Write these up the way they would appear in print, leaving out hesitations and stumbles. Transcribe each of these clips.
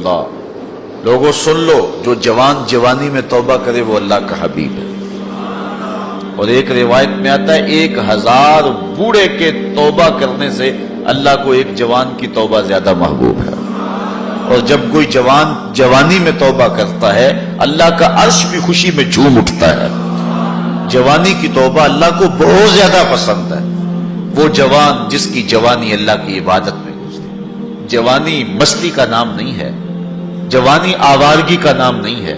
اللہ، لوگوں سن لو، جو جوان جوانی میں توبہ کرے وہ اللہ کا حبیب ہے۔ اور ایک روایت میں آتا ہے 1000 بوڑھے کے توبہ کرنے سے اللہ کو ایک جوان کی توبہ زیادہ محبوب ہے۔ اور جب کوئی جوان جوانی میں توبہ کرتا ہے اللہ کا عرش بھی خوشی میں جھوم اٹھتا ہے۔ جوانی کی توبہ اللہ کو بہت زیادہ پسند ہے۔ وہ جوان جس کی جوانی اللہ کی عبادت میں گزری۔ جوانی مستی کا نام نہیں ہے، جوانی آوارگی کا نام نہیں ہے،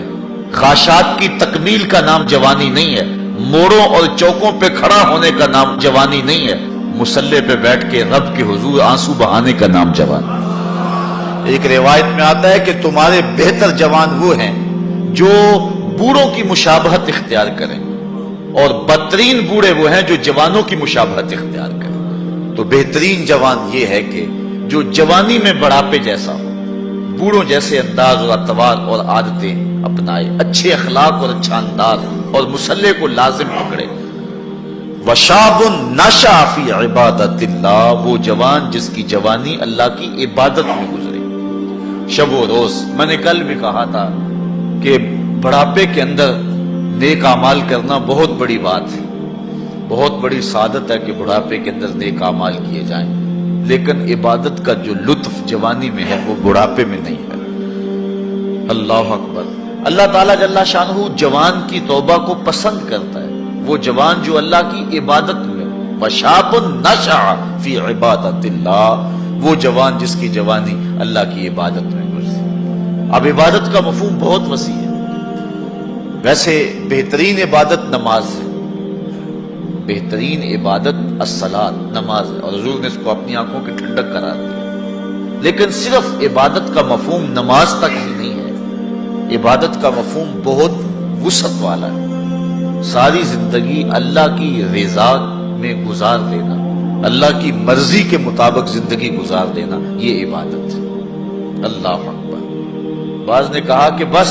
خواہشات کی تکمیل کا نام جوانی نہیں ہے، موڑوں اور چوکوں پہ کھڑا ہونے کا نام جوانی نہیں ہے، مصلی پہ بیٹھ کے رب کے حضور آنسو بہانے کا نام جوانی۔ ایک روایت میں آتا ہے کہ تمہارے بہتر جوان وہ ہیں جو بوڑھوں کی مشابہت اختیار کریں، اور بدترین بوڑھے وہ ہیں جو جوانوں کی مشابہت اختیار کریں۔ تو بہترین جوان یہ ہے کہ جو جوانی میں بڑھاپے جیسا ہو، بوڑھوں جیسے انداز اور اطوار اور عادتیں اپنائے، اچھے اخلاق اور اچھا انداز اور مصلی کو لازم پکڑے۔ وشاب نشأ فی عبادت اللہ، وہ جوان جس کی جوانی اللہ کی عبادت میں گزری۔ شب و روز، میں نے کل بھی کہا تھا کہ بڑھاپے کے اندر نیک اعمال کرنا بہت بڑی بات ہے، بہت بڑی سعادت ہے کہ بڑھاپے کے اندر نیک اعمال کیے جائیں، لیکن عبادت کا جو لطف جوانی میں ہے وہ بڑھاپے میں نہیں ہے۔ اللہ اکبر۔ اللہ تعالیٰ جل شانہ جوان کی توبہ کو پسند کرتا ہے، وہ جوان جو اللہ کی عبادت میں، وشاب نشأ فی عبادت اللہ، وہ جوان جس کی جوانی اللہ کی عبادت میں گزری۔ اب عبادت کا مفہوم بہت وسیع ہے۔ ویسے بہترین عبادت نماز ہے، بہترین عبادت الصلاۃ، نماز ہے، اور حضور نے اس کو اپنی آنکھوں کی ٹھنڈک قرار دیا۔ لیکن صرف عبادت کا مفہوم نماز تک ہی نہیں ہے، عبادت کا مفہوم بہت وسعت والا ہے۔ ساری زندگی اللہ کی رضا میں گزار دینا، اللہ کی مرضی کے مطابق زندگی گزار دینا، یہ عبادت ہے۔ اللہ اکبر۔ بعض نے کہا کہ بس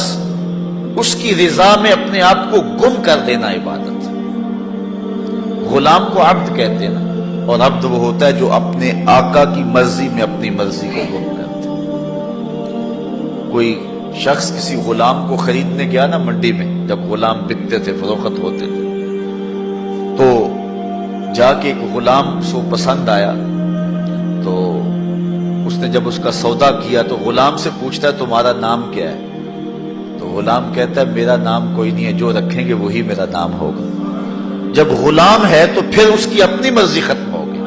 اس کی رضا میں اپنے آپ کو گم کر دینا عبادت ہے۔ غلام کو عبد کہتے ہیں نا، اور عبد وہ ہوتا ہے جو اپنے آقا کی مرضی میں اپنی مرضی کو گم کرتا ہے۔ کوئی شخص کسی غلام کو خریدنے گیا نا منڈی میں، جب غلام بکتے تھے، فروخت ہوتے تھے، تو جا کے ایک غلام اس کو پسند آیا، تو اس نے جب اس کا سودا کیا تو غلام سے پوچھتا ہے تمہارا نام کیا ہے؟ تو غلام کہتا ہے میرا نام کوئی نہیں ہے، جو رکھیں گے وہی میرا نام ہوگا۔ جب غلام ہے تو پھر اس کی اپنی مرضی ختم ہوگی۔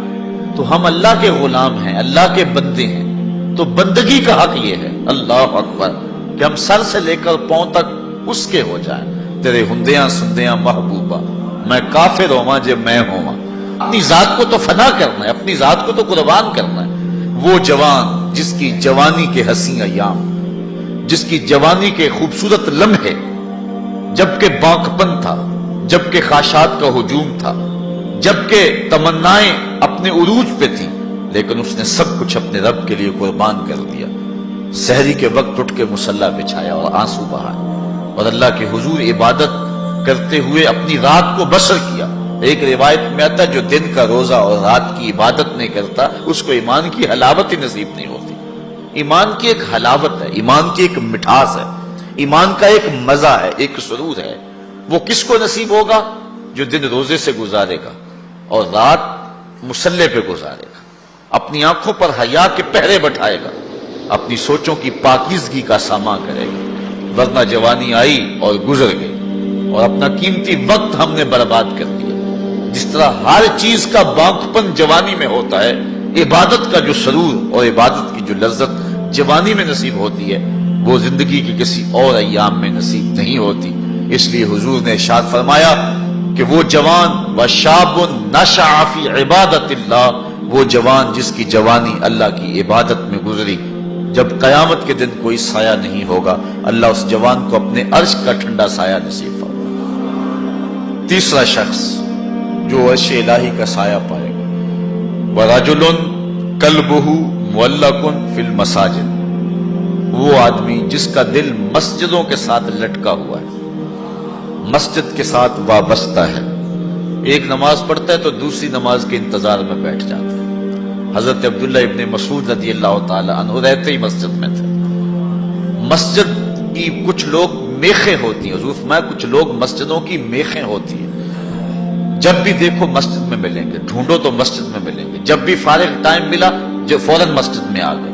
تو ہم اللہ کے غلام ہیں، اللہ کے بندے ہیں، تو بندگی کا حق یہ ہے، اللہ اکبر، کہ ہم سر سے لے کر پاؤں تک اس کے ہو جائیں۔ تیرے ہندیاں سندیاں محبوبہ، میں کافر ہوواں جے میں ہوواں۔ اپنی ذات کو تو فنا کرنا ہے، اپنی ذات کو تو قربان کرنا ہے۔ وہ جوان جس کی جوانی کے حسین ایام، جس کی جوانی کے خوبصورت لمحے، جبکہ بانکپن تھا، جبکہ خواہشات کا ہجوم تھا، جبکہ تمنائیں اپنے عروج پہ تھی، لیکن اس نے سب کچھ اپنے رب کے لیے قربان کر دیا۔ سحری کے وقت اٹھ کے مصلی بچھایا اور آنسو بہائے، اور اللہ کے حضور عبادت کرتے ہوئے اپنی رات کو بسر کیا۔ ایک روایت میں آتا ہے جو دن کا روزہ اور رات کی عبادت نہیں کرتا اس کو ایمان کی حلاوت ہی نصیب نہیں ہوتی۔ ایمان کی ایک حلاوت ہے، ایمان کی ایک مٹھاس ہے، ایمان کا ایک مزہ ہے، ایک سرور ہے۔ وہ کس کو نصیب ہوگا؟ جو دن روزے سے گزارے گا اور رات مصلی پہ گزارے گا، اپنی آنکھوں پر حیا کے پہرے بٹھائے گا، اپنی سوچوں کی پاکیزگی کا سامان کرے گا۔ ورنہ جوانی آئی اور گزر گئی، اور اپنا قیمتی وقت ہم نے برباد کر دیا۔ جس طرح ہر چیز کا بانکپن جوانی میں ہوتا ہے، عبادت کا جو سرور اور عبادت کی جو لذت جوانی میں نصیب ہوتی ہے وہ زندگی کے کسی اور ایام میں نصیب نہیں ہوتی۔ اس لیے حضور نے ارشاد فرمایا کہ وہ جوان وشاب نشأ فی عبادت اللہ، وہ جوان جس کی جوانی اللہ کی عبادت میں گزری، جب قیامت کے دن کوئی سایہ نہیں ہوگا، اللہ اس جوان کو اپنے عرش کا ٹھنڈا سایہ نصیب فرمائے۔ تیسرا شخص جو عرش الہی کا سایہ پائے گا، وَرَجُلٌ قَلْبُهُ مُعَلَّقٌ فِي الْمَسَاجِدِ، وہ آدمی جس کا دل مسجدوں کے ساتھ لٹکا ہوا ہے، مسجد کے ساتھ وابستہ ہے، ایک نماز پڑھتا ہے تو دوسری نماز کے انتظار میں بیٹھ جاتا ہے۔ حضرت عبداللہ ابن مسعود رضی اللہ تعالی عنہ رہتے ہی مسجد میں تھے، مسجد کی کچھ لوگ میخیں ہوتی ہیں، حضور فرمایا کچھ لوگ مسجدوں کی میخیں ہوتی ہیں، جب بھی دیکھو مسجد میں ملیں گے، ڈھونڈو تو مسجد میں ملیں گے، جب بھی فارغ ٹائم ملا جو فوراً مسجد میں آ گئے۔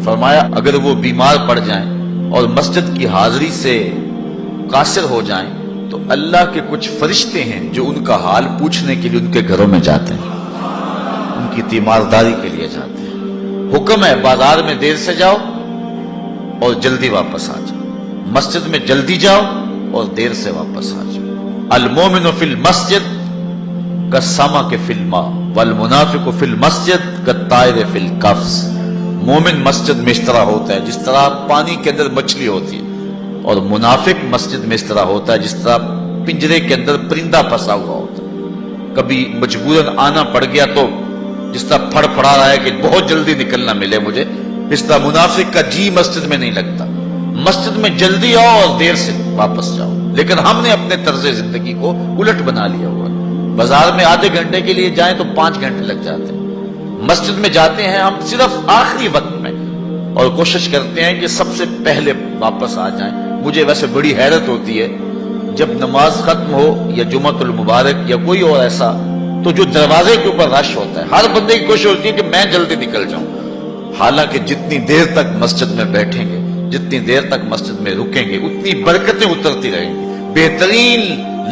فرمایا اگر وہ بیمار پڑ جائیں اور مسجد کی حاضری سے قاصر ہو جائیں تو اللہ کے کچھ فرشتے ہیں جو ان کا حال پوچھنے کے لیے ان کے گھروں میں جاتے ہیں، ان کی تیمارداری کے لیے جاتے ہیں۔ حکم ہے بازار میں دیر سے جاؤ اور جلدی واپس آ جاؤ، مسجد میں جلدی جاؤ اور دیر سے واپس آ جاؤ۔ المومن فی المسجد کالسمک فی الماء والمنافق فی المسجد کالطائر فی القفص۔ مومن مسجد میں اس طرح ہوتا ہے جس طرح پانی کے اندر مچھلی ہوتی ہے، اور منافق مسجد میں اس طرح ہوتا ہے جس طرح پنجرے کے اندر پرندہ پھنسا ہوا ہوتا ہے، کبھی مجبوراً آنا پڑ گیا تو جس طرح پھڑ پڑا رہا ہے کہ بہت جلدی نکلنا ملے مجھے، اس طرح منافق کا جی مسجد میں نہیں لگتا۔ مسجد میں جلدی آؤ اور دیر سے واپس جاؤ، لیکن ہم نے اپنے طرز زندگی کو الٹ بنا لیا ہوا ہے۔ بازار میں آدھے گھنٹے کے لیے جائیں تو 5 گھنٹے لگ جاتے ہیں، مسجد میں جاتے ہیں ہم صرف آخری وقت میں اور کوشش کرتے ہیں کہ سب سے پہلے واپس آ جائیں۔ مجھے ویسے بڑی حیرت ہوتی ہے جب نماز ختم ہو یا جمعۃ المبارک یا کوئی اور ایسا، تو جو دروازے کے اوپر رش ہوتا ہے ہر بندے کی کوشش ہوتی ہے کہ میں جلدی نکل جاؤں، حالانکہ جتنی دیر تک مسجد میں بیٹھیں گے، جتنی دیر تک مسجد میں رکیں گے، اتنی برکتیں اترتی رہیں گی۔ بہترین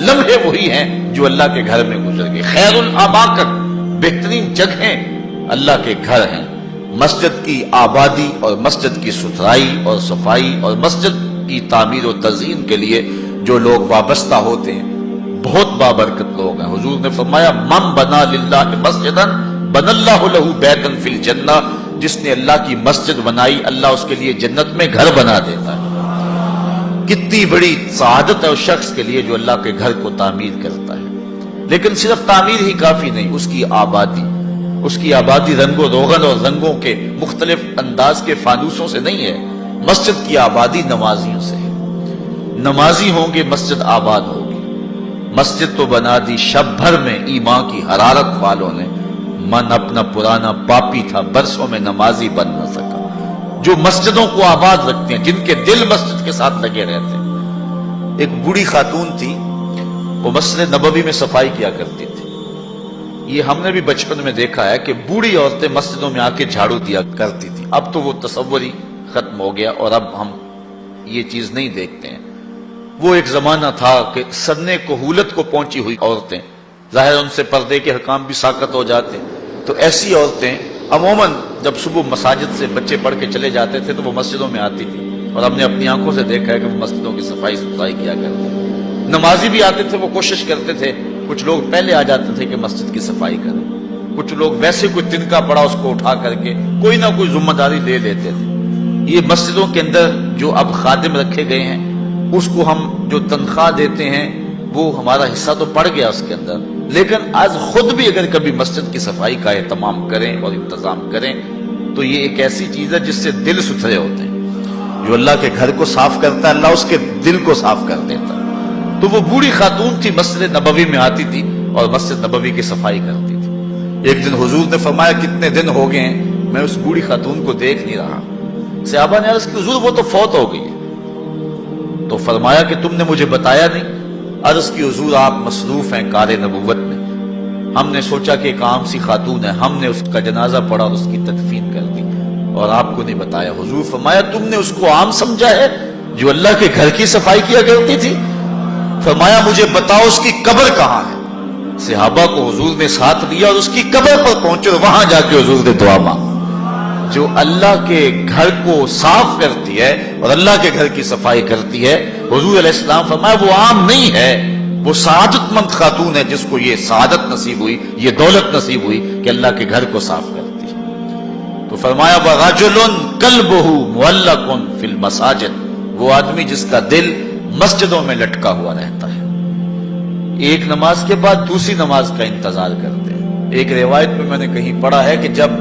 لمحے وہی ہیں جو اللہ کے گھر میں گزر گئے۔ خیر الاماکن، بہترین جگہیں اللہ کے گھر ہیں۔ مسجد کی آبادی اور مسجد کی ستھرائی اور صفائی اور مسجد کی تعمیر و تزئین کے لیے جو لوگ وابستہ ہوتے ہیں بہت بابرکت لوگ ہیں۔ حضور نے فرمایا من بنا للہ مسجدا بن اللہ لہ بیتا فی الجنہ، جس نے اللہ کی مسجد بنائی اللہ اس کے لیے جنت میں گھر بنا دیتا ہے۔ کتنی بڑی سعادت ہے اس شخص کے لیے جو اللہ کے گھر کو تعمیر کرتا ہے۔ لیکن صرف تعمیر ہی کافی نہیں، اس کی آبادی رنگ و روغن اور رنگوں کے مختلف انداز کے فانوسوں سے نہیں ہے، مسجد کی آبادی نمازیوں سے ہے۔ نمازی ہوں گے مسجد آباد ہوگی۔ مسجد تو بنا دی شب بھر میں ایمان کی حرارت والوں نے، من اپنا پرانا پاپی تھا برسوں میں نمازی بن نہ سکا۔ جو مسجدوں کو آباد رکھتے ہیں، جن کے دل مسجد کے ساتھ لگے رہتے ہیں۔ ایک بوڑھی خاتون تھی، وہ مسجد نبوی میں صفائی کیا کرتی تھی۔ یہ ہم نے بھی بچپن میں دیکھا ہے کہ بوڑھی عورتیں مسجدوں میں آ کے جھاڑو دیا کرتی تھی۔ اب تو وہ تصور ہی ختم ہو گیا اور اب ہم یہ چیز نہیں دیکھتے ہیں۔ وہ ایک زمانہ تھا کہ سنِ کہولت کو پہنچی ہوئی عورتیں، ظاہر ان سے پردے کے حکام بھی ساقط ہو جاتے ہیں، تو ایسی عورتیں عموماً جب صبح مساجد سے بچے پڑھ کے چلے جاتے تھے تو وہ مسجدوں میں آتی تھی، اور ہم نے اپنی آنکھوں سے دیکھا ہے کہ وہ مسجدوں کی صفائی ستھرائی کیا کرتے تھے۔ نمازی بھی آتے تھے، وہ کوشش کرتے تھے، کچھ لوگ پہلے آ جاتے تھے کہ مسجد کی صفائی کریں، کچھ لوگ ویسے کوئی تنکا پڑا اس کو اٹھا کر کے کوئی نہ کوئی ذمہ داری لے لیتے تھے۔ یہ مسجدوں کے اندر جو اب خادم رکھے گئے ہیں، اس کو ہم جو تنخواہ دیتے ہیں وہ ہمارا حصہ تو پڑ گیا اس کے اندر، لیکن آج خود بھی اگر کبھی مسجد کی صفائی کا اہتمام کریں اور انتظام کریں تو یہ ایک ایسی چیز ہے جس سے دل ستھرے ہوتے ہیں۔ جو اللہ کے گھر کو صاف کرتا ہے اللہ اس کے دل کو صاف کر دیتا ہے۔ تو وہ بوڑھی خاتون تھی، مسجد نبوی میں آتی تھی اور مسجد نبوی کی صفائی کرتی تھی۔ ایک دن حضور نے فرمایا کتنے دن ہو گئے ہیں میں اس بوڑھی خاتون کو دیکھ نہیں رہا۔ صحابہ نے عرض کی حضور وہ تو فوت ہو گئی ہے۔ تو فرمایا کہ تم نے مجھے بتایا نہیں؟ عرض کی حضور آپ مصروف ہیں کار نبوت میں، ہم نے سوچا کہ ایک عام سی خاتون ہے، ہم نے اس کا جنازہ پڑھا اور اس کی تدفین کر دی اور آپ کو نہیں بتایا۔ حضور فرمایا تم نے اس کو عام سمجھا ہے جو اللہ کے گھر کی صفائی کیا کرتی تھی؟ فرمایا مجھے بتاؤ اس کی قبر کہاں ہے؟ صحابہ کو حضور نے ساتھ لیا اور اس کی قبر پر پہنچے اور وہاں جا کے حضور نے دعا مانگی۔ جو اللہ کے گھر کو صاف کرتی ہے اور اللہ کے گھر کی صفائی کرتی ہے، حضور علیہ السلام فرمایا وہ عام نہیں ہے، وہ سعادت مند خاتون ہے جس کو یہ سعادت نصیب ہوئی، یہ دولت نصیب ہوئی کہ اللہ کے گھر کو صاف کرتی ہے۔ تو فرمایا وَرَجُلٌ قَلْبُهُ مُعَلَّقٌ فِي الْمَسَاجِدِ، وہ آدمی جس کا دل مسجدوں میں لٹکا ہوا رہتا ہے، ایک نماز کے بعد دوسری نماز کا انتظار کرتے ہیں۔ ایک روایت میں میں نے کہیں پڑھا ہے کہ جب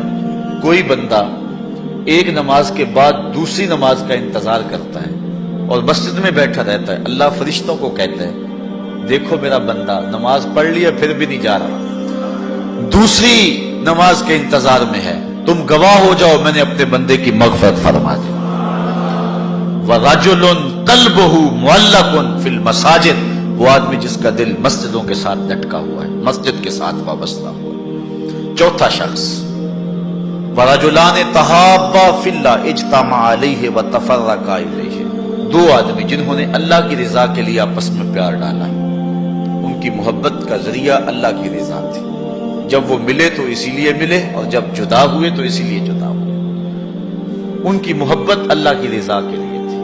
کوئی بندہ ایک نماز کے بعد دوسری نماز کا انتظار کرتا ہے اور مسجد میں بیٹھا رہتا ہے، اللہ فرشتوں کو کہتا ہے دیکھو میرا بندہ نماز پڑھ لیا پھر بھی نہیں جا رہا، دوسری نماز کے انتظار میں ہے، تم گواہ ہو جاؤ میں نے اپنے بندے کی مغفرت فرما دی۔ وَرَجُلٌ قَلْبُهُ مُعَلَّقٌ فِي الْمَسَاجِدِ، وہ آدمی جس کا دل مسجدوں کے ساتھ لٹکا ہوا ہے، مسجد کے ساتھ وابستہ ہوا ہے۔ چوتھا شخص وَرَجُلَانِ تَحَابَّا فِي اللَّهِ اجْتَمَعَا عَلَيْهِ وَتَفَرَّقَا إِلَيْهِ، دو آدمی جنہوں نے اللہ کی رضا کے لیے آپس میں پیار ڈالا، ان کی محبت کا ذریعہ اللہ کی رضا تھی، جب وہ ملے تو اسی لیے ملے، اور جب جدا ہوئے تو اسی لیے جدا ہوئے، ان کی محبت اللہ کی رضا کے لیے تھی۔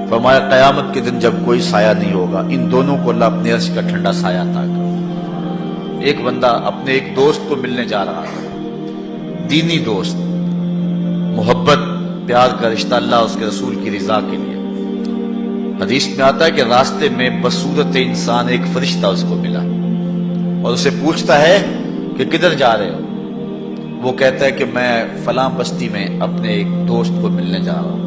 فرمایا قیامت کے دن جب کوئی سایہ نہیں ہوگا، ان دونوں کو اللہ اپنے عرش کا ٹھنڈا سایہ عطا کرے۔ ایک بندہ اپنے ایک دوست کو ملنے جا رہا ہے، دینی دوست، محبت پیار کا رشتہ اللہ اس کے رسول کی رضا کے لیے۔ حدیث میں آتا ہے کہ راستے میں بصورت انسان ایک فرشتہ اس کو ملا اور اسے پوچھتا ہے کہ کدھر جا رہے ہو؟ وہ کہتا ہے کہ میں فلاں بستی میں اپنے ایک دوست کو ملنے جا رہا ہوں۔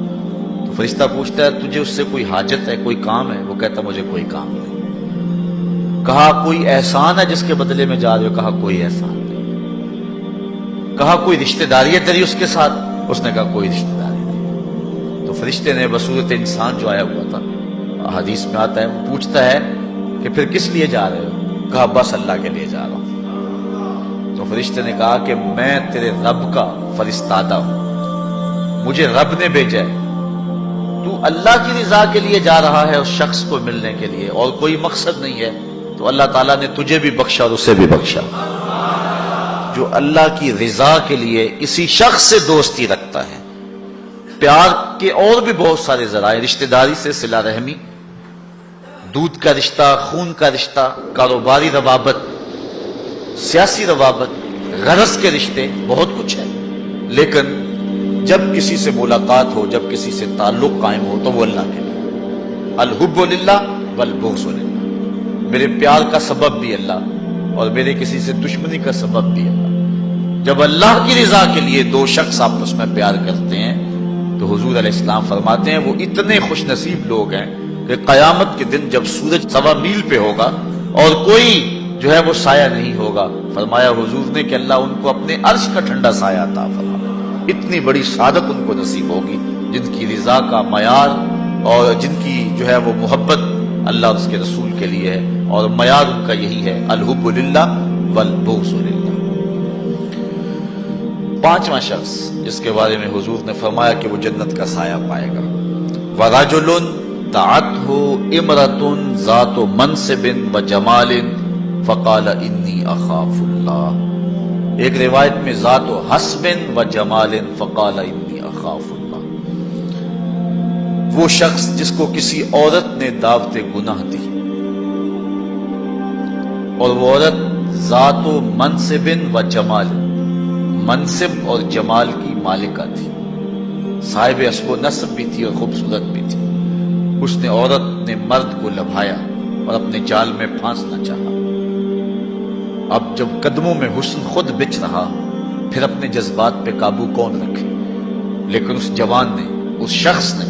تو فرشتہ پوچھتا ہے تجھے اس سے کوئی حاجت ہے، کوئی کام ہے؟ وہ کہتا مجھے کوئی کام نہیں۔ کہا کوئی احسان ہے جس کے بدلے میں جا رہے ہو؟ کہا کوئی احسان نہیں۔ کہا کوئی رشتہ داری ہے تیری اس کے ساتھ؟ اس نے کہا کوئی رشتہ داری نہیں۔ تو فرشتے نے بصورت انسان جو آیا ہوا تھا، حدیث میں آتا ہے، وہ پوچھتا ہے کہ پھر کس لیے جا رہے ہو؟ کہا بس اللہ کے لیے جا رہا ہوں۔ تو فرشتے نے کہا کہ میں تیرے رب کا فرستادہ ہوں، مجھے رب نے بھیجا ہے، تو اللہ کی رضا کے لیے جا رہا ہے اس شخص کو ملنے کے لیے، اور کوئی مقصد نہیں ہے، تو اللہ تعالیٰ نے تجھے بھی بخشا اور اسے بھی بخشا۔ جو اللہ کی رضا کے لیے اسی شخص سے دوستی رکھتا ہے۔ پیار کے اور بھی بہت سارے ذرائع، رشتہ داری سے صلہ رحمی، دودھ کا رشتہ، خون کا رشتہ، کاروباری روابط، سیاسی روابط، غرض کے رشتے، بہت کچھ ہے، لیکن جب کسی سے ملاقات ہو، جب کسی سے تعلق قائم ہو تو وہ اللہ کے لیے۔ الحب للہ والبغض للہ، میرے پیار کا سبب بھی اللہ اور میرے کسی سے دشمنی کا سبب بھی اللہ۔ جب اللہ کی رضا کے لیے دو شخص آپس میں پیار کرتے ہیں تو حضور علیہ السلام فرماتے ہیں وہ اتنے خوش نصیب لوگ ہیں کہ قیامت کے دن جب سورج 1.25 میل پہ ہوگا اور کوئی جو ہے وہ سایہ نہیں ہوگا، فرمایا حضور نے کہ اللہ ان کو اپنے عرش کا ٹھنڈا سایہ عطا فرمائے۔ اتنی بڑی سعادت ان کو نصیب ہوگی جن کی رضا کا معیار اور جن کی جو ہے وہ محبت اللہ اور اس کے رسول کے لیے ہے، اور معیار ان کا یہی ہے، الحب للہ والبغض للہ۔ پانچواں شخص جس کے بارے میں حضور نے فرمایا کہ وہ جنت کا سایہ پائے گا، وَرَجُلٌ دَعَتْهُ امْرَأَةٌ ذَاتُ مَنْصِبٍ وَجَمَالٍ فَقَالَ إِنِّي أَخَافُ اللَّهَ، ایک روایت میں ذات و حسب و جمال فقال انی اخاف اللہ، وہ شخص جس کو کسی عورت نے دعوت گناہ دی اور وہ عورت ذات و منصب و جمال، منصب اور جمال کی مالکہ تھی، صاحب اسب و نسب بھی تھی اور خوبصورت بھی تھی، اس نے عورت نے مرد کو لبھایا اور اپنے جال میں پھانسنا چاہا۔ اب جب قدموں میں حسن خود بچ رہا، پھر اپنے جذبات پہ قابو کون رکھے؟ لیکن اس جوان نے، اس شخص نے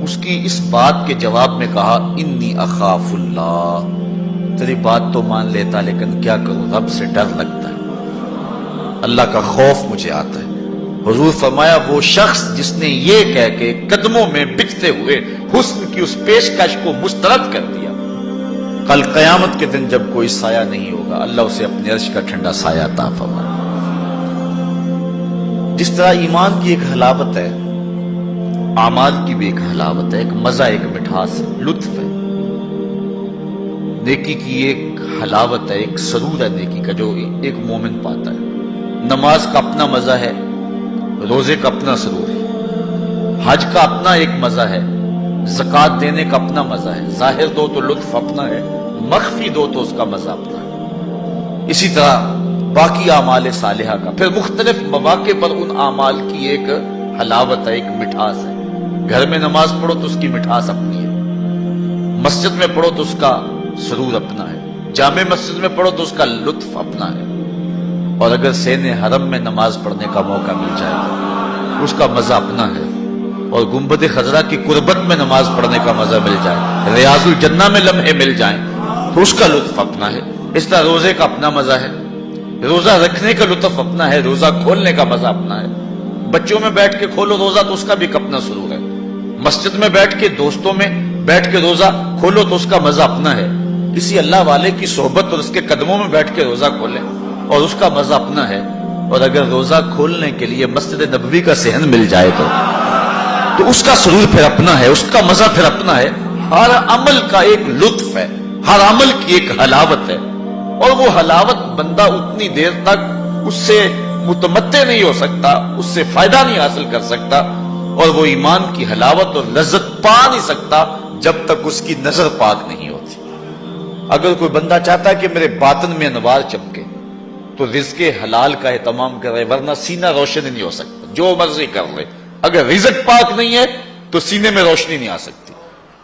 اس کی اس بات کے جواب میں کہا انی اخاف اللہ، تیری بات تو مان لیتا لیکن کیا کروں، رب سے ڈر لگتا ہے، اللہ کا خوف مجھے آتا ہے۔ حضور فرمایا وہ شخص جس نے یہ کہہ کے قدموں میں بچتے ہوئے حسن کی اس پیشکش کو مسترد کر دیا، کل قیامت کے دن جب کوئی سایہ نہیں ہوگا اللہ اسے اپنے عرش کا ٹھنڈا سایہ عطا فرمائے۔ جس طرح ایمان کی ایک حلاوت ہے، اعمال کی بھی ایک حلاوت ہے، ایک مزہ، ایک مٹھاس ہے، لطف ہے، نیکی کی ایک حلاوت ہے، ایک سرور ہے نیکی کا جو ایک مومن پاتا ہے۔ نماز کا اپنا مزہ ہے، روزے کا اپنا سرور ہے، حج کا اپنا ایک مزہ ہے، زکوٰۃ دینے کا اپنا مزہ ہے، ظاہر دو تو لطف اپنا ہے، مخفی دو تو اس کا مزہ اپنا ہے۔ اسی طرح باقی اعمال صالحہ کا پھر مختلف مواقع پر ان اعمال کی ایک حلاوت ہے، ایک مٹھاس ہے۔ گھر میں نماز پڑھو تو اس کی مٹھاس اپنی ہے، مسجد میں پڑھو تو اس کا سرور اپنا ہے، جامع مسجد میں پڑھو تو اس کا لطف اپنا ہے، اور اگر سین حرم میں نماز پڑھنے کا موقع مل جائے اس کا مزہ اپنا ہے، اور گنبد خضرا کی قربت میں نماز پڑھنے کا مزہ مل جائے، ریاض الجنہ میں لمحے مل جائیں تو اس کا لطف اپنا ہے۔ اس طرح روزے کا اپنا مزہ ہے، روزہ رکھنے کا لطف اپنا ہے، روزہ کھولنے کا مزہ اپنا ہے، بچوں میں بیٹھ کے کھولو روزہ تو اس کا بھی اپنا سرور ہے، مسجد میں بیٹھ کے دوستوں میں بیٹھ کے روزہ کھولو تو اس کا مزہ اپنا ہے، کسی اللہ والے کی صحبت اور اس کے قدموں میں بیٹھ کے روزہ کھولیں اور اس کا مزہ اپنا ہے، اور اگر روزہ کھولنے کے لیے مسجد نبوی کا صحن مل جائے تو اس کا سرور پھر اپنا ہے، اس کا مزہ پھر اپنا ہے۔ ہر عمل کا ایک لطف ہے، ہر عمل کی ایک حلاوت ہے، اور وہ حلاوت بندہ اتنی دیر تک اس سے متمتع نہیں ہو سکتا، اس سے فائدہ نہیں حاصل کر سکتا، اور وہ ایمان کی حلاوت اور لذت پا نہیں سکتا جب تک اس کی نظر پاک نہیں ہوتی۔ اگر کوئی بندہ چاہتا ہے کہ میرے باطن میں انوار چمکے تو رزق حلال کا اہتمام کرے، ورنہ سینہ روشن نہیں ہو سکتا، جو مرضی کر لے، اگر رزق پاک نہیں ہے تو سینے میں روشنی نہیں آ سکتی،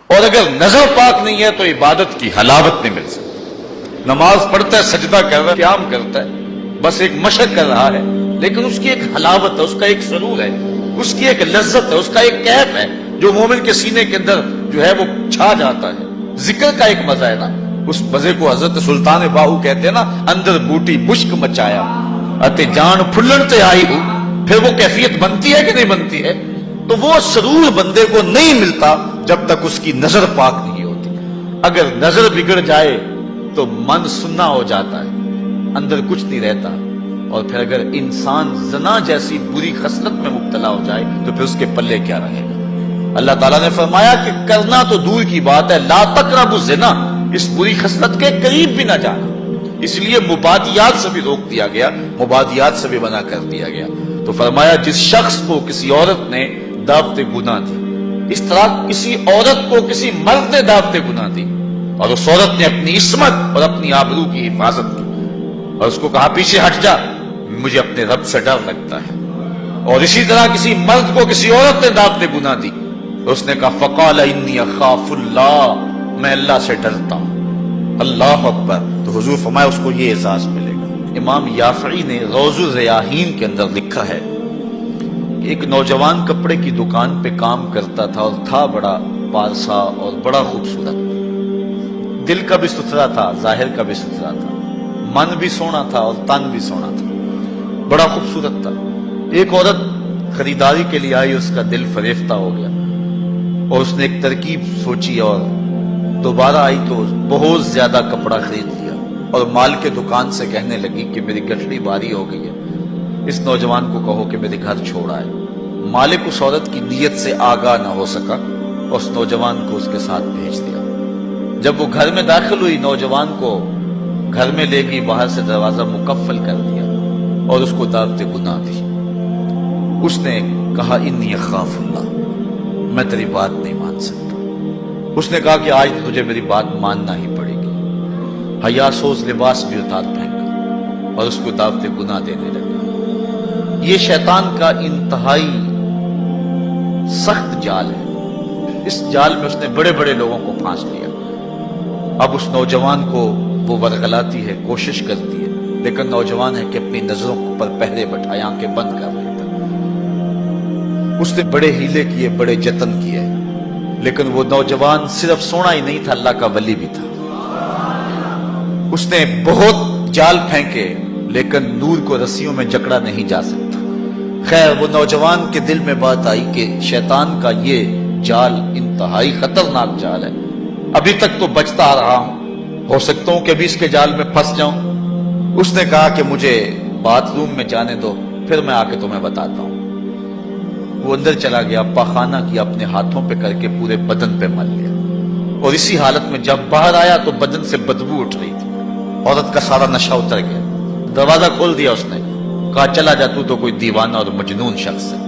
اور اگر نظر پاک نہیں ہے تو عبادت کی حلاوت نہیں مل سکتی۔ نماز پڑھتا ہے، سجدہ کر رہا ہے، قیام کرتا ہے، بس ایک مشق کر رہا ہے، لیکن اس کی ایک حلاوت ہے، اس کا ایک سرور ہے، اس کی ایک لذت ہے، اس کا ایک کیف ہے جو مومن کے سینے کے اندر جو ہے وہ چھا جاتا ہے۔ ذکر کا ایک مزہ ہے نا، اس مزے کو حضرت سلطان باہو کہتے ہیں نا، اندر بوٹی مشک مچایا اتے جان پھلن تے آئی ہو، پھر وہ کیفیت بنتی ہے کہ نہیں بنتی ہے؟ تو وہ سرور بندے کو نہیں ملتا جب تک اس کی نظر پاک نہیں ہوتی۔ اگر نظر بگڑ جائے تو من سننا ہو جاتا ہے، اندر کچھ نہیں رہتا، اور پھر اگر انسان زنا جیسی بری خصلت میں مبتلا ہو جائے تو پھر اس کے پلے کیا رہے گا؟ اللہ تعالیٰ نے فرمایا کہ کرنا تو دور کی بات ہے، لا تقربوا الزنا، اس بری خصلت کے قریب بھی نہ جانا۔ اس لیے مبادیات سے بھی روک دیا گیا، مبادیات سے بھی منع کر دیا گیا۔ تو فرمایا جس شخص کو کسی عورت نے دعوت گناہ دی، اس طرح کسی عورت کو کسی مرد نے دعوت گناہ دی، اور اس عورت نے اپنی عصمت اور اپنی آبرو کی حفاظت کی، اور اس کو کہا پیچھے ہٹ جا، مجھے اپنے رب سے ڈر لگتا ہے، اور اسی طرح کسی مرد کو کسی عورت نے دعوت گناہ دی، اس نے کہا فقال انی اخاف اللہ، میں اللہ سے ڈرتا ہوں۔ اللہ اکبر۔ تو حضور فرمایا اس کو یہ اعزاز ملے گا۔ امام یافعی نے روض الریاحین کے اندر لکھا ہے کہ ایک نوجوان کپڑے کی دکان پہ کام کرتا تھا، اور تھا بڑا پارسا اور بڑا خوبصورت، دل کا بھی ستھرا تھا، ظاہر کا بھی ستھرا تھا، من بھی سونا تھا اور تن بھی سونا تھا، بڑا خوبصورت تھا۔ ایک عورت خریداری کے لیے آئی، اس کا دل فریفتہ ہو گیا، اور اس نے ایک ترکیب سوچی، اور دوبارہ آئی تو بہت زیادہ کپڑا خرید لیا، اور مال کے دکان سے کہنے لگی کہ میری گٹھڑی باری ہو گئی ہے، اس نوجوان کو کہو کہ میرے گھر چھوڑ آئے۔ مالک اس عورت کی نیت سے آگاہ نہ ہو سکا، اور اس نوجوان کو اس کے ساتھ بھیج دیا۔ جب وہ گھر میں داخل ہوئی، نوجوان کو گھر میں لے گئی، باہر سے دروازہ مقفل کر دیا، اور اس کو دعوت گناہ دی۔ اس نے کہا انی اخاف اللہ، میں تیری بات نہیں مان سکتا۔ اس نے کہا کہ آج تجھے میری بات ماننا ہی پڑے گی۔ حیا سوز لباس بھی اتار پھینکا اور اس کو دعوت گناہ دینے لگا۔ یہ شیطان کا انتہائی سخت جال ہے، اس جال میں اس نے بڑے بڑے لوگوں کو پھانس لیا۔ اب اس نوجوان کو وہ ورغلاتی ہے، کوشش کرتی ہے، لیکن نوجوان ہے کہ اپنی نظروں پر پہرے بٹھائے، آنکھیں بند کر لیتا۔ اس نے بڑے ہیلے کیے، بڑے جتن کیے، لیکن وہ نوجوان صرف سونا ہی نہیں تھا، اللہ کا ولی بھی تھا۔ اس نے بہت جال پھینکے، لیکن نور کو رسیوں میں جکڑا نہیں جا سکتا۔ خیر، وہ نوجوان کے دل میں بات آئی کہ شیطان کا یہ جال انتہائی خطرناک جال ہے، ابھی تک تو بچتا آ رہا ہوں، ہو سکتا ہوں کہ ابھی اس کے جال میں پھنس جاؤں۔ اس نے کہا کہ مجھے باتھ روم میں جانے دو، پھر میں آ کے تمہیں بتاتا ہوں۔ وہ اندر چلا گیا، پاخانہ کیا، اپنے ہاتھوں پہ کر کے پورے بدن پہ مل لیا، اور اسی حالت میں جب باہر آیا تو بدن سے بدبو اٹھ رہی تھی، عورت کا سارا نشہ اتر گیا۔ دروازہ کھول دیا اس نے، کہا چلا جا، تو کوئی دیوانہ اور مجنون شخص ہے۔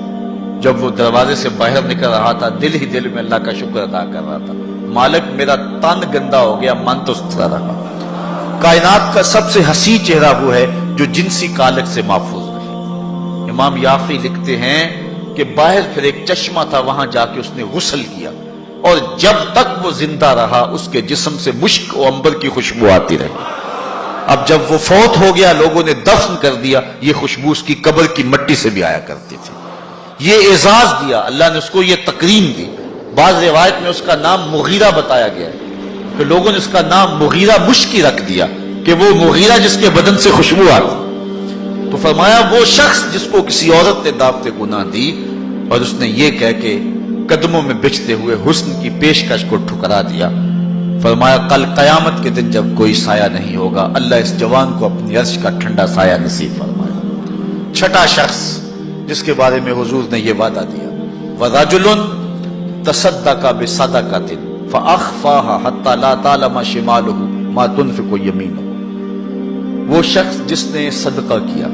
جب وہ دروازے سے باہر نکل رہا تھا، دل ہی دل میں اللہ کا شکر ادا کر رہا تھا، مالک میرا تن گندا ہو گیا، من تو ستھرا رہا۔ کائنات کا سب سے حسین چہرہ وہ ہے جو جنسی کالک سے محفوظ رہے۔ امام یافعی لکھتے ہیں کہ باہر پھر ایک چشمہ تھا، وہاں جا کے اس نے غسل کیا، اور جب تک وہ زندہ رہا اس کے جسم سے مشک و عنبر کی خوشبو آتی رہی۔ اب جب وہ فوت ہو گیا، لوگوں نے دفن کر دیا، یہ خوشبو اس کی قبر کی مٹی سے بھی آیا کرتی تھی۔ یہ اعزاز دیا اللہ نے، اس کو یہ تکریم دی۔ بعض روایت میں اس کا نام مغیرہ بتایا گیا ہے، کہ لوگوں نے اس کا نام مغیرہ مشکی رکھ دیا، کہ وہ مغیرہ جس کے بدن سے خوشبو آتی۔ تو فرمایا وہ شخص جس کو کسی عورت نے دعوت گناہ دی، اور اس نے یہ کہہ کے قدموں میں بچھتے ہوئے حسن کی پیشکش کو ٹھکرا دیا. فرمایا کل قیامت کے دن جب کوئی سایہ نہیں ہوگا اللہ اس جوان کو اپنی عرش کا ٹھنڈا سایہ نصیب فرمایا. چھٹا شخص جس کے بارے میں حضور نے یہ وعدہ دیا وَرَجُلٌ تَصَدَّقَ بِصَدَقَةٍ فَأَخْفَاهَا حَتَّى لَا تَعْلَمَ شِمَالُهُ مَا تُنْفِقُ يَمِينُهُ. وہ شخص جس نے صدقہ کیا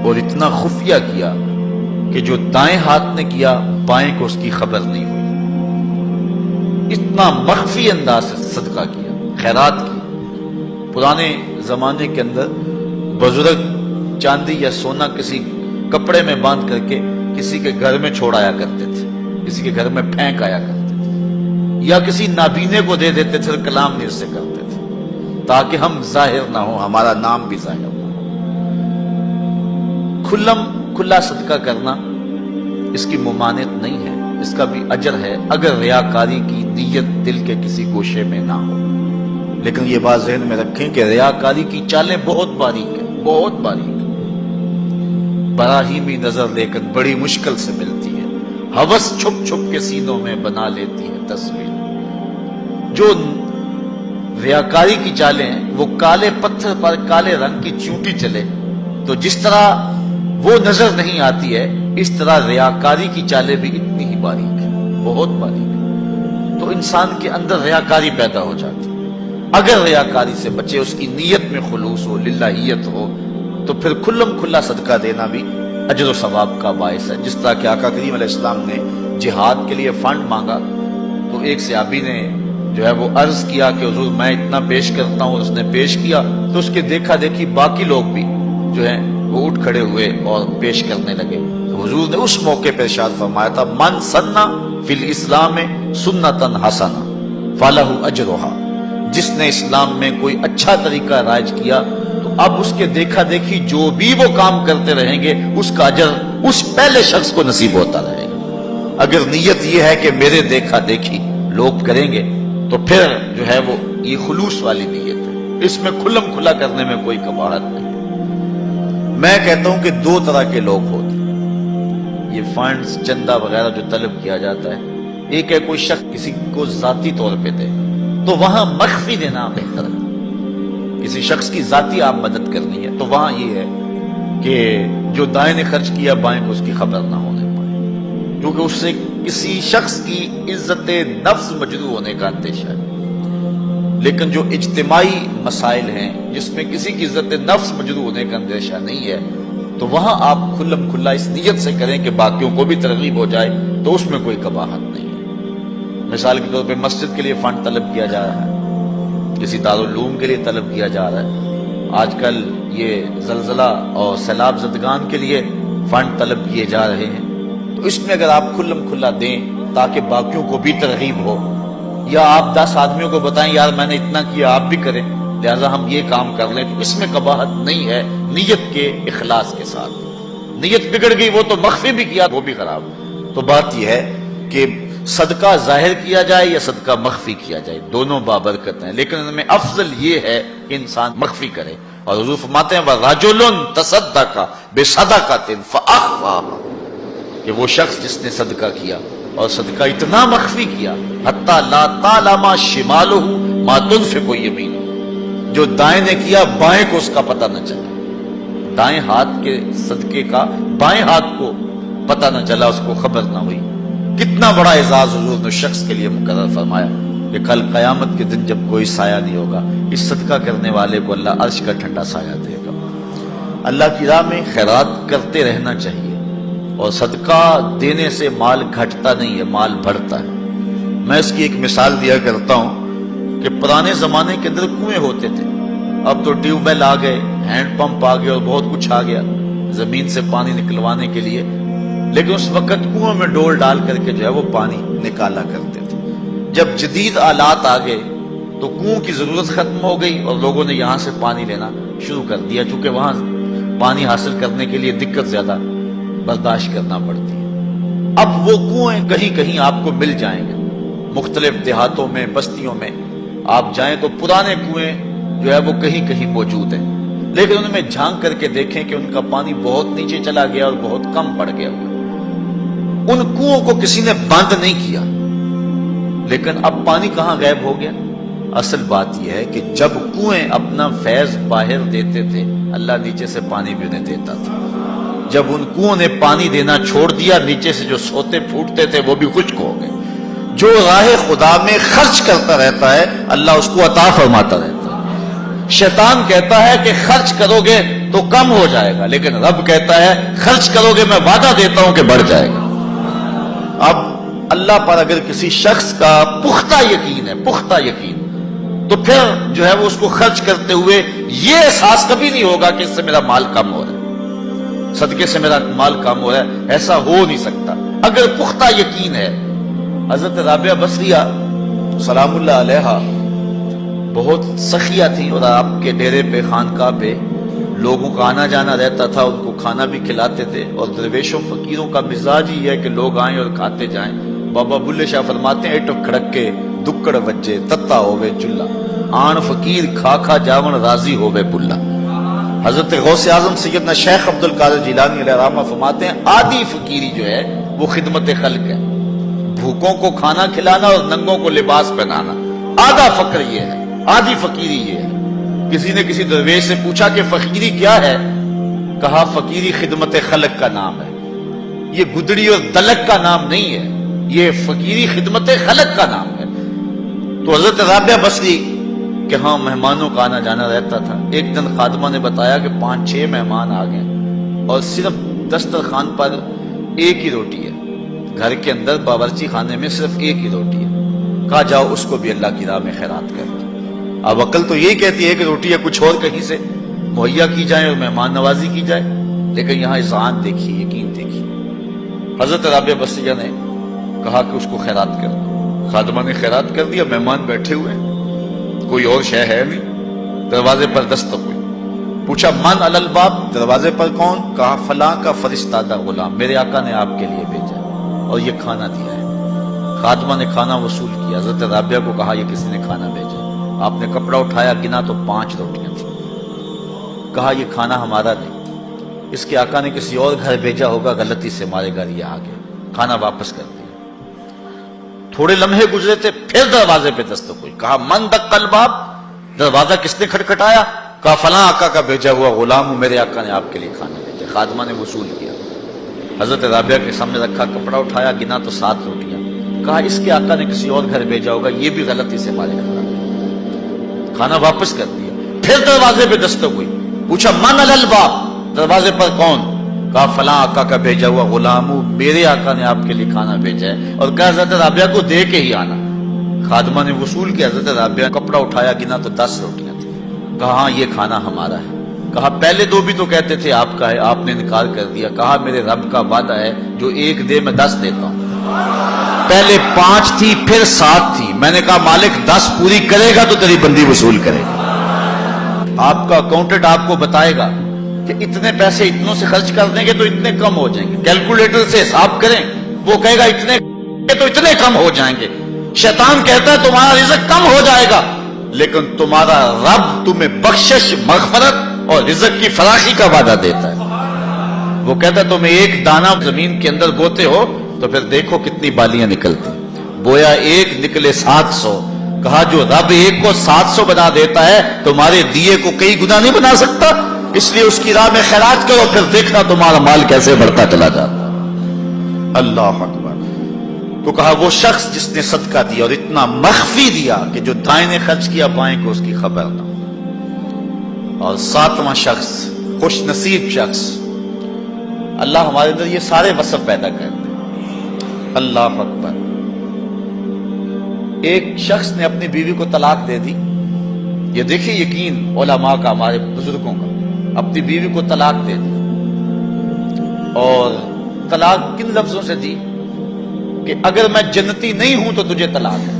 اور اتنا خفیہ کیا کہ جو دائیں ہاتھ نے کیا بائیں کو اس کی خبر نہیں ہوئی. اتنا مخفی انداز سے صدقہ کیا، خیرات کی. پرانے زمانے کے اندر بزرگ چاندی یا سونا کسی کپڑے میں باندھ کر کے کسی کے گھر میں چھوڑ آیا کرتے تھے، کسی کے گھر میں پھینک آیا کرتے تھے، یا کسی نابینے کو دے دیتے تھے اور کلام نیر سے کرتے تھے تاکہ ہم ظاہر نہ ہو، ہمارا نام بھی ظاہر نہ ہو. کھلا صدقہ کرنا اس کی ممانعت نہیں ہے، اس کا بھی اجر ہے اگر ریاکاری کی نیت دل کے کسی گوشے میں نہ ہو. لیکن یہ بات ذہن میں رکھیں کہ ریاکاری کی چالیں بہت باریک ہیں، بہت باریک. براہیمی نظر لیکن بڑی مشکل سے ملتی ہے. ہوس چھپ چھپ کے سینوں میں بنا لیتی ہے تصویر. جو ریاکاری کی چالیں ہیں وہ کالے پتھر پر کالے رنگ کی چونٹی چلے تو جس طرح وہ نظر نہیں آتی ہے اس طرح ریاکاری کی چالیں بھی اتنی ہی باریک ہیں، بہت باریک ہیں. تو انسان کے اندر ریاکاری پیدا ہو جاتی. اگر ریاکاری سے بچے، اس کی نیت میں خلوص ہو، للہیت ہو، تو پھر کھلا صدقہ دینا بھی اجر و ثواب کا باعث ہے. جس طرح کہ آقا کریم علیہ السلام نے جہاد کے لیے فنڈ مانگا تو ایک صحابی نے جو ہے وہ عرض کیا کہ حضور میں اتنا پیش کرتا ہوں. اس نے پیش کیا تو اس کے دیکھا دیکھی باقی لوگ بھی جو ہیں وہ اٹھ کھڑے ہوئے اور پیش کرنے لگے. حضور نے اس موقع پر ارشاد فرمایا تھا من سنہ فی الاسلام سنتن حسنہ فلہ اجرھا. جس نے اسلام میں کوئی اچھا طریقہ رائج کیا تو اب اس کے دیکھا دیکھی جو بھی وہ کام کرتے رہیں گے اس کا اجر اس پہلے شخص کو نصیب ہوتا رہے گا. اگر نیت یہ ہے کہ میرے دیکھا دیکھی لوگ کریں گے تو پھر جو ہے وہ یہ خلوص والی نیت ہے، اس میں کھلا کرنے میں کوئی قباحت نہیں. میں کہتا ہوں کہ دو طرح کے لوگ ہوتے ہیں. یہ فنڈز چندہ وغیرہ جو طلب کیا جاتا ہے، ایک ہے کوئی شخص کسی کو ذاتی طور پہ دے تو وہاں مخفی دینا بہتر ہے. کسی شخص کی ذاتی آپ مدد کرنی ہے تو وہاں یہ ہے کہ جو دائیں نے خرچ کیا بائیں کو اس کی خبر نہ ہونے پائے، کیونکہ اس سے کسی شخص کی عزت نفس مجروح ہونے کا اندیشہ ہے. لیکن جو اجتماعی مسائل ہیں جس میں کسی کی عزت نفس مجروح ہونے کا اندیشہ نہیں ہے تو وہاں آپ کھلا اس نیت سے کریں کہ باقیوں کو بھی ترغیب ہو جائے تو اس میں کوئی قباحت نہیں ہے. مثال کے طور پہ مسجد کے لیے فنڈ طلب کیا جا رہا ہے، کسی دارالعلوم کے لیے طلب کیا جا رہا ہے. آج کل یہ زلزلہ اور سیلاب زدگان کے لیے فنڈ طلب کیے جا رہے ہیں. تو اس میں اگر آپ کھلا دیں تاکہ باقیوں کو بھی ترغیب ہو، یا آپ 10 آدمیوں کو بتائیں یار میں نے اتنا کیا آپ بھی کریں لہذا ہم یہ کام کر لیں، تو اس میں قباحت نہیں ہے نیت کے اخلاص کے ساتھ. نیت بگڑ گئی وہ تو مخفی بھی کیا وہ بھی خراب. تو بات یہ ہے کہ صدقہ ظاہر کیا جائے یا صدقہ مخفی کیا جائے، دونوں بابرکت ہیں، لیکن ان میں افضل یہ ہے کہ انسان مخفی کرے. اور حضور فرماتے ہیں وَرَجُلٌ تَصَدَّقَ بِصَدَقَةٍ فَأَخْفَاهَا، کہ وہ شخص جس نے صدقہ کیا اور صدقہ اتنا مخفی کیا حَتَّى لَا تَعْلَمَ شِمَالُهُ مَا تُنْفِقُ يَمِينُهُ، جو دائیں نے کیا بائیں کو اس کا پتہ نہ چلا. دائیں ہاتھ کے صدقے کا بائیں ہاتھ کو پتہ نہ چلا، اس کو خبر نہ ہوئی. کتنا بڑا اعزاز حضور نے شخص کے لیے مقرر فرمایا کہ کل قیامت کے دن جب کوئی سایہ نہیں ہوگا اس صدقہ کرنے والے کو اللہ عرش کا ٹھنڈا سایہ دے گا. اللہ کی راہ میں خیرات کرتے رہنا چاہیے، اور صدقہ دینے سے مال گھٹتا نہیں ہے، مال بڑھتا ہے. میں اس کی ایک مثال دیا کرتا ہوں کہ پرانے زمانے کے اندر کنویں ہوتے تھے، اب تو ٹیوب ویل آ گئے، ہینڈ پمپ آ گئے اور بہت کچھ آ گیا زمین سے پانی نکلوانے کے لیے. لیکن اس وقت کنویں میں ڈول ڈال کر کے جو ہے وہ پانی نکالا کرتے تھے. جب جدید آلات آ گئے تو کنویں کی ضرورت ختم ہو گئی اور لوگوں نے یہاں سے پانی لینا شروع کر دیا، چونکہ وہاں پانی حاصل کرنے کے لیے دقت زیادہ برداشت کرنا پڑتی ہے. اب وہ کنویں کہیں کہیں آپ کو مل جائیں گے، مختلف دیہاتوں میں بستیوں میں آپ جائیں تو پرانے کنویں جو ہے وہ کہیں کہیں موجود ہیں، لیکن ان میں جھانک کر کے دیکھیں کہ ان کا پانی بہت نیچے چلا گیا اور بہت کم پڑ گیا ہوا. ان کنووں کو کسی نے بند نہیں کیا، لیکن اب پانی کہاں غائب ہو گیا؟ اصل بات یہ ہے کہ جب کنویں اپنا فیض باہر دیتے تھے اللہ نیچے سے پانی بھی انہیں دیتا تھا، جب ان کنووں نے پانی دینا چھوڑ دیا نیچے سے جو سوتے پھوٹتے تھے وہ بھی خشک ہو گئے۔ جو راہ خدا میں خرچ کرتا رہتا ہے اللہ اس کو عطا فرماتا رہتا ہے۔ شیطان کہتا ہے کہ خرچ کرو گے تو کم ہو جائے گا، لیکن رب کہتا ہے خرچ کرو گے میں وعدہ دیتا ہوں کہ بڑھ جائے گا۔ اب اللہ پر اگر کسی شخص کا پختہ یقین ہے، پختہ یقین، تو پھر جو ہے وہ اس کو خرچ کرتے ہوئے یہ احساس کبھی نہیں ہوگا کہ اس سے میرا مال کم ہو رہا ہے، صدقے سے میرا مال کم ہو رہا ہے، ایسا ہو نہیں سکتا اگر پختہ یقین ہے۔ حضرت رابعہ بصریہ سلام اللہ علیہا بہت سخیہ تھیں، اور آپ کے ڈیرے پہ خانقاہ پہ لوگوں کا آنا جانا رہتا تھا، ان کو کھانا بھی کھلاتے تھے، اور درویشوں فقیروں کا مزاج ہی ہے کہ لوگ آئیں اور کھاتے جائیں۔ بابا بلے شاہ فرماتے ہیں ایٹو کھڑک کے دکڑ وجے تتا ہوئے چلا، آن فقیر کھا کھا جاون راضی ہوئے بلا۔ حضرت غوث اعظم سیدنا شیخ عبد القادر جیلانی علیہ رحمہ فرماتے ہیں آدھی فقیری جو ہے وہ خدمت خلق ہے، بھوکوں کو کھانا کھلانا اور ننگوں کو لباس پہنانا، آدھا فقر یہ ہے، آدھی فقیری یہ ہے۔ کسی نے کسی درویش سے پوچھا کہ فقیری کیا ہے؟ کہا فقیری خدمت خلق کا نام ہے، یہ گدڑی اور دلک کا نام نہیں ہے، یہ فقیری خدمت خلق کا نام ہے۔ تو حضرت رابعہ بصری کہ ہاں مہمانوں کا آنا جانا رہتا تھا۔ ایک دن خادمہ نے بتایا کہ 5-6 مہمان آ گئے اور صرف دسترخوان پر ایک ہی روٹی ہے، گھر کے اندر باورچی خانے میں صرف ایک ہی روٹی ہے۔ کہا جاؤ اس کو بھی اللہ کی راہ میں خیرات کر دو۔ اب عقل تو یہی کہتی ہے کہ روٹی ہے کچھ اور کہیں سے مہیا کی جائے اور مہمان نوازی کی جائے، لیکن یہاں اذعان دیکھیے، یقین دیکھیے۔ حضرت رابعہ بصریہ نے کہا کہ اس کو خیرات کر دو۔ خادمہ نے خیرات کر دیا، مہمان بیٹھے ہوئے ہیں، کوئی اور شے ہے نہیں۔ دروازے پر دستک ہوئی، پوچھا من علی الباب، دروازے پر کون؟ کہا فلاں کا فرستادہ غلام، میرے آقا نے آپ کے لیے بھیجا اور یہ کھانا دیا ہے۔ خادمہ نے کھانا وصول کیا، حضرت رابعہ کو کہا یہ کسی نے کھانا بھیجا۔ آپ نے کپڑا اٹھایا، گنا تو 5 روٹیاں تھیں۔ کہا یہ کھانا ہمارا نہیں، اس کے آقا نے کسی اور گھر بھیجا ہوگا، غلطی سے ہمارے گھر یہ آ گیا، کھانا واپس کر دیا۔ تھوڑے لمحے گزرے تھے، پھر دروازے پہ دستک ہوئی، کہا من دق الباب، دروازہ کس نے کھٹکھٹایا؟ کہا فلاں آقا کا بھیجا ہوا غلام ہوں، میرے آقا نے آپ کے لیے کھانا بھیجا۔ خادمہ نے وصول کیا، حضرت رابعہ کے سامنے رکھا، کپڑا اٹھایا، گنا تو 7 روٹیاں۔ کہا اس کے آقا نے کسی اور گھر بھیجا ہوگا، یہ بھی غلطی سے ہمارے گھر آ گیا، کھانا واپس کر دیا۔ پھر دروازے پہ دستک ہوئی، پوچھا من علی الباب، دروازے پر کون؟ کہا فلاں آقا کا بھیجا ہوا غلام ہوں، میرے آقا نے آپ کے لیے کھانا بھیجا ہے، اور کہا حضرت رابعہ کو دے کے ہی آنا۔ خادمہ نے وصول کیا، حضرت رابعہ کپڑا اٹھایا، گنا تو 10 روٹیاں تھیں۔ کہا ہاں یہ کھانا ہمارا ہے۔ کہا پہلے 2 بھی تو کہتے تھے آپ کا ہے، آپ نے انکار کر دیا۔ کہا میرے رب کا وعدہ ہے جو 1 دے میں 10 دیتا ہوں۔ پہلے 5 تھی پھر 7 تھی، میں نے کہا مالک 10 پوری کرے گا تو تیری بندی وصول کرے گا۔ آپ کا اکاؤنٹنٹ آپ کو بتائے گا کہ اتنے پیسے اتنوں سے خرچ کر دیں گے تو اتنے کم ہو جائیں گے، کیلکولیٹر سے حساب کریں، وہ کہے گا اتنے تو اتنے کم ہو جائیں گے۔ شیطان کہتا ہے تمہارا رزق کم ہو جائے گا، لیکن تمہارا رب تمہیں بخشش، مغفرت اور رزق کی فراخی کا وعدہ دیتا ہے۔ وہ کہتا ہے تمہیں 1 دانہ زمین کے اندر بوتے ہو تو پھر دیکھو کتنی بالیاں نکلتی، بویا 1 نکلے 700۔ کہا جو رب 1 کو 700 بنا دیتا ہے تمہارے دیے کو کئی گنا نہیں بنا سکتا، اس لیے اس کی راہ میں خیرات کرو، پھر دیکھنا تمہارا مال کیسے بڑھتا چلا جاتا۔ اللہ اکبر۔ تو کہا وہ شخص جس نے صدقہ دیا اور اتنا مخفی دیا کہ جو دائیں نے خرچ کیا بائیں کو اس کی خبر نہ ہو۔ اور 7واں شخص، خوش نصیب شخص، اللہ ہمارے اندر یہ سارے وصف پیدا کرتے ہیں۔ اللہ اکبر۔ ایک شخص نے اپنی بیوی کو طلاق دے دی، یہ دیکھیں یقین علماء کا، ہمارے بزرگوں کا، اپنی بیوی کو طلاق دے دی، اور طلاق کن لفظوں سے دی کہ اگر میں جنتی نہیں ہوں تو تجھے طلاق ہے،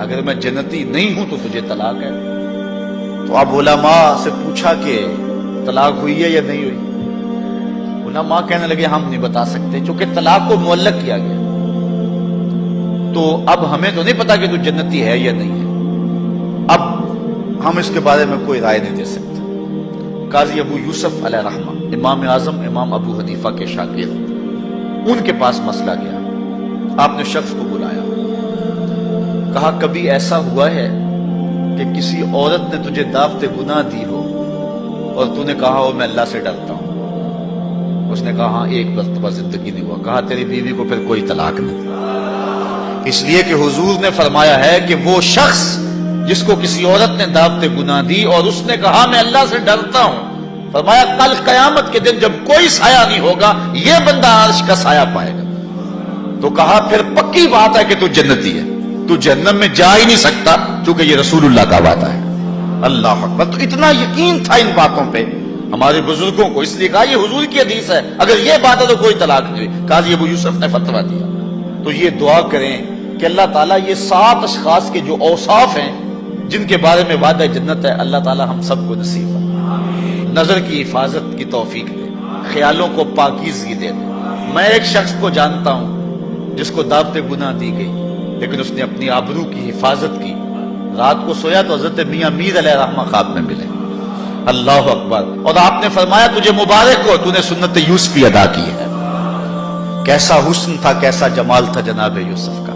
اگر میں جنتی نہیں ہوں تو تجھے طلاق ہے۔ تو اب علماء سے پوچھا کہ طلاق ہوئی ہے یا نہیں ہوئی؟ علماء کہنے لگے ہم نہیں بتا سکتے، چونکہ طلاق کو معلق کیا گیا، تو اب ہمیں تو نہیں پتا کہ تو جنتی ہے یا نہیں ہے، اب ہم اس کے بارے میں کوئی رائے نہیں دے سکتے۔ قاضی ابو یوسف علیہ رحمہ، امام اعظم امام ابو حنیفہ کے شاگرد، ان کے پاس مسئلہ گیا. آپ نے شخص کو بلایا, کہا کبھی ایسا ہوا ہے کہ کسی عورت نے تجھے دعوت گناہ دی ہو اور تو نے کہا ہو میں اللہ سے ڈرتا ہوں؟ اس نے کہا ہاں ایک مرتبہ زندگی نہیں ہوا. کہا تیری بیوی کو پھر کوئی طلاق نہیں, اس لیے کہ حضور نے فرمایا ہے کہ وہ شخص جس کو کسی عورت نے دعوت گناہ دی اور اس نے کہا میں اللہ سے ڈرتا ہوں, فرمایا کل قیامت کے دن جب کوئی سایہ نہیں ہوگا یہ بندہ عرش کا سایہ پائے گا. تو کہا پھر پکی بات ہے کہ تو جنتی ہے, تو جہنم میں جا ہی نہیں سکتا چونکہ یہ رسول اللہ کا وعدہ ہے. اللہ اکبر. تو اتنا یقین تھا ان باتوں پہ ہمارے بزرگوں کو, اس لیے کہا یہ حضور کی حدیث ہے, اگر یہ بات ہے تو کوئی طلاق نہیں ہوئی. قاضی ابو یوسف نے فتویٰ دیا. تو یہ دعا کریں کہ اللہ تعالیٰ یہ 7 اشخاص کے جو اوصاف ہیں جن کے بارے میں وعدہ جنت ہے, اللہ تعالیٰ ہم سب کو نصیب فرمائے. نظر کی حفاظت کی توفیق دے, خیالوں کو پاکیزگی دے دے. میں ایک شخص کو جانتا ہوں جس کو دعوت گناہ دی گئی لیکن اس نے اپنی آبرو کی حفاظت کی. رات کو سویا تو حضرت میاں میر علیہ الرحمہ خواب میں ملے. اللہ اکبر. اور آپ نے فرمایا تجھے مبارک ہو, تو نے سنت یوسفی ادا کی ہے. کیسا حسن تھا, کیسا جمال تھا جناب یوسف کا.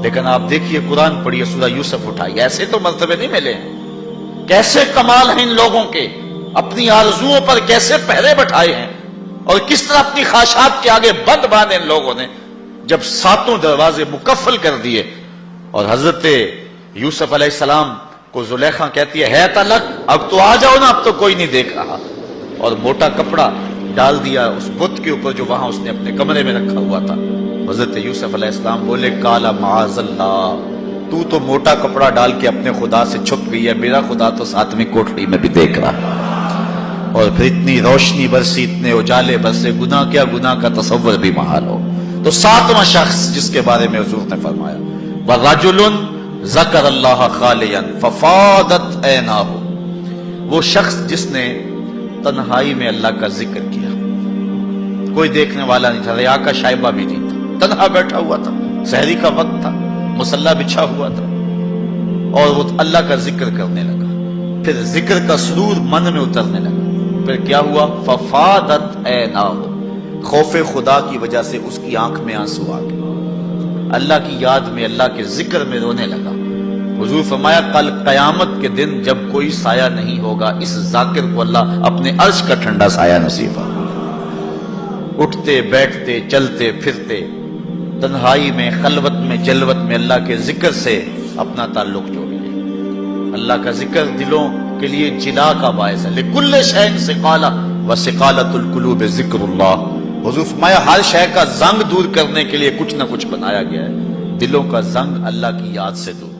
لیکن آپ دیکھیے قرآن پڑھیے, سورہ یوسف اٹھائی, ایسے تو مرتبے نہیں ملے. کیسے کمال ہیں ان لوگوں کے, اپنی آرزوؤں پر کیسے پہرے بٹھائے ہیں اور کس طرح اپنی خواہشات کے آگے بند باندھے ان لوگوں نے. جب 7 دروازے مکفل کر دیے اور حضرت یوسف علیہ السلام کو زلیخا کہتی ہے تلک, اب تو آ جاؤ نا, اب تو کوئی نہیں دیکھ رہا, اور موٹا کپڑا ڈال دیا اس بت کے اوپر جو وہاں اس نے اپنے کمرے میں رکھا ہوا تھا. حضرت یوسف علیہ السلام بولے کالا معاذ اللہ, تو موٹا کپڑا ڈال کے اپنے خدا سے چھپ گئی ہے, میرا خدا تو 7ویں کوٹڑی میں بھی دیکھ رہا. اور پھر اتنی روشنی برسی, اتنے اجالے برسے, گناہ کیا گناہ کا تصور بھی محال ہو. تو 7واں شخص جس کے بارے میں حضور نے فرمایا وَرَجُلٌ ذکر اللہ خالیا ففاضت عیناہ, وہ شخص جس نے تنہائی میں اللہ کا ذکر کیا, کوئی دیکھنے والا نہیں تھا, ریا کا شائبہ بھی نہیں تھا, تنہا بیٹھا ہوا تھا, سحری کا وقت تھا, مصلی بچھا ہوا تھا, اور وہ اللہ کا ذکر کرنے لگا. پھر ذکر کا سرور من میں اترنے لگا. پھر کیا ہوا, ففاضت عیناہ, خوف خدا کی وجہ سے اس کی آنکھ میں آنسو آ گئے, اللہ کی یاد میں, اللہ کے ذکر میں رونے لگا. حضور فرمایا کل قیامت کے دن جب کوئی سایہ نہیں ہوگا, اس ذاکر کو اللہ اپنے عرش کا ٹھنڈا سایہ نصیب فرمائے. اٹھتے بیٹھتے چلتے پھرتے تنہائی میں, خلوت میں, جلوت میں اللہ کے ذکر سے اپنا تعلق جوڑیے. اللہ کا ذکر دلوں کے لیے جلا کا باعث ہے. لکل شیء سقالہ وسقالۃ القلوب ذکر اللہ. حضور فرمایا ہر شے کا زنگ دور کرنے کے لیے کچھ نہ کچھ بنایا گیا ہے, دلوں کا زنگ اللہ کی یاد سے دور.